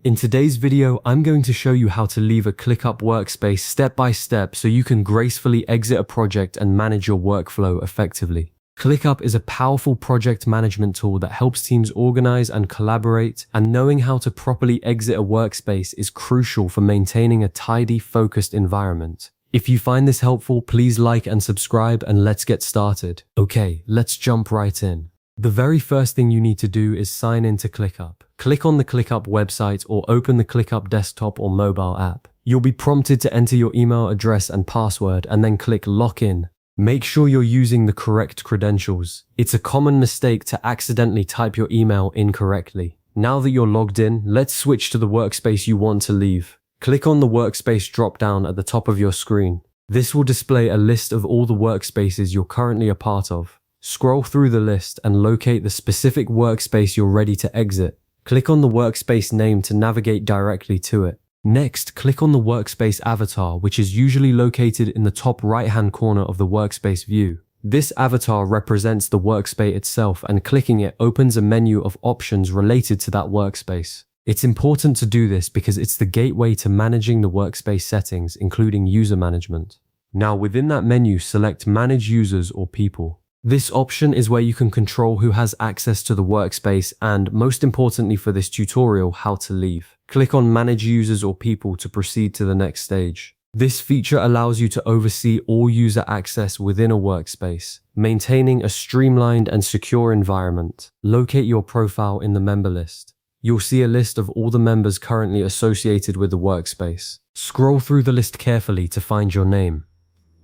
In today's video, I'm going to show you how to leave a ClickUp Workspace step by step so you can gracefully exit a project and manage your workflow effectively. ClickUp is a powerful project management tool that helps teams organize and collaborate, and knowing how to properly exit a workspace is crucial for maintaining a tidy, focused environment. If you find this helpful, please like and subscribe, and let's get started. Okay, let's jump right in. The very first thing you need to do is sign into ClickUp. Click on the ClickUp website or open the ClickUp desktop or mobile app. You'll be prompted to enter your email address and password and then click Login. Make sure you're using the correct credentials. It's a common mistake to accidentally type your email incorrectly. Now that you're logged in, let's switch to the workspace you want to leave. Click on the workspace drop-down at the top of your screen. This will display a list of all the workspaces you're currently a part of. Scroll through the list and locate the specific workspace you're ready to exit. Click on the workspace name to navigate directly to it. Next, click on the workspace avatar, which is usually located in the top right-hand corner of the workspace view. This avatar represents the workspace itself, and clicking it opens a menu of options related to that workspace. It's important to do this because it's the gateway to managing the workspace settings, including user management. Now, within that menu, select Manage Users or People. This option is where you can control who has access to the workspace and, most importantly for this tutorial, how to leave. Click on Manage Users or People to proceed to the next stage. This feature allows you to oversee all user access within a workspace, maintaining a streamlined and secure environment. Locate your profile in the member list. You'll see a list of all the members currently associated with the workspace. Scroll through the list carefully to find your name.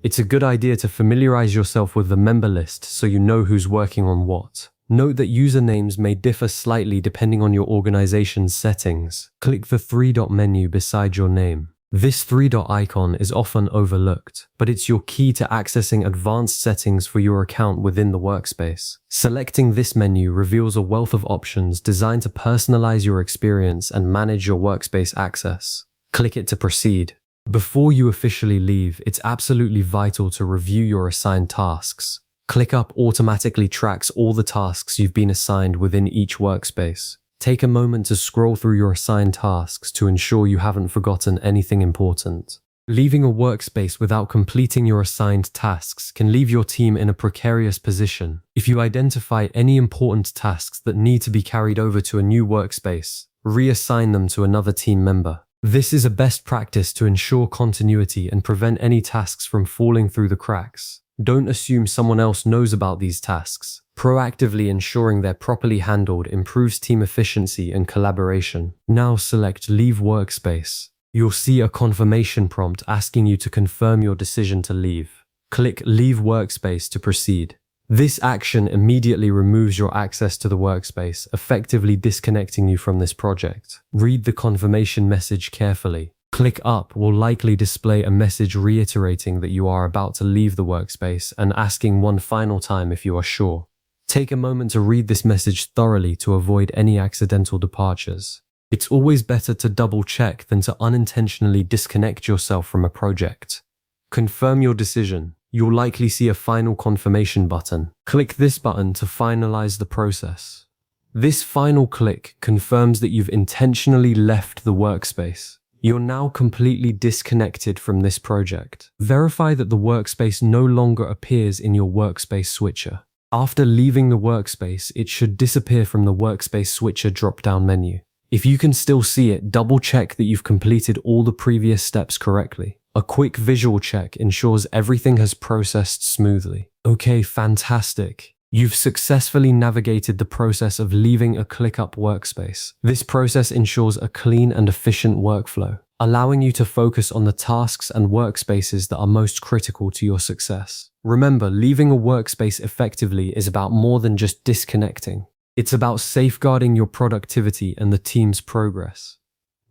It's a good idea to familiarize yourself with the member list so you know who's working on what. Note that usernames may differ slightly depending on your organization's settings. Click the three-dot menu beside your name. This three-dot icon is often overlooked, but it's your key to accessing advanced settings for your account within the workspace. Selecting this menu reveals a wealth of options designed to personalize your experience and manage your workspace access. Click it to proceed. Before you officially leave, it's absolutely vital to review your assigned tasks. ClickUp automatically tracks all the tasks you've been assigned within each workspace. Take a moment to scroll through your assigned tasks to ensure you haven't forgotten anything important. Leaving a workspace without completing your assigned tasks can leave your team in a precarious position. If you identify any important tasks that need to be carried over to a new workspace, reassign them to another team member. This is a best practice to ensure continuity and prevent any tasks from falling through the cracks. Don't assume someone else knows about these tasks. Proactively ensuring they're properly handled improves team efficiency and collaboration. Now select Leave Workspace. You'll see a confirmation prompt asking you to confirm your decision to leave. Click Leave Workspace to proceed. This action immediately removes your access to the workspace, effectively disconnecting you from this project. Read the confirmation message carefully. ClickUp will likely display a message reiterating that you are about to leave the workspace and asking one final time if you are sure. Take a moment to read this message thoroughly to avoid any accidental departures. It's always better to double check than to unintentionally disconnect yourself from a project. Confirm your decision. You'll likely see a final confirmation button. Click this button to finalize the process. This final click confirms that you've intentionally left the workspace. You're now completely disconnected from this project. Verify that the workspace no longer appears in your workspace switcher. After leaving the workspace, it should disappear from the workspace switcher drop-down menu. If you can still see it, double-check that you've completed all the previous steps correctly. A quick visual check ensures everything has processed smoothly. Okay, fantastic. You've successfully navigated the process of leaving a ClickUp workspace. This process ensures a clean and efficient workflow, allowing you to focus on the tasks and workspaces that are most critical to your success. Remember, leaving a workspace effectively is about more than just disconnecting. It's about safeguarding your productivity and the team's progress.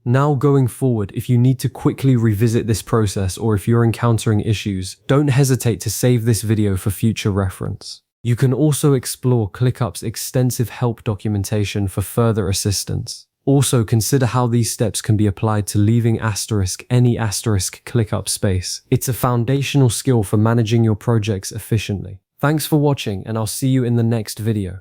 Now going forward, if you need to quickly revisit this process or if you're encountering issues, don't hesitate to save this video for future reference. You can also explore ClickUp's extensive help documentation for further assistance. Also, consider how these steps can be applied to leaving any ClickUp space. It's a foundational skill for managing your projects efficiently. Thanks for watching, and I'll see you in the next video.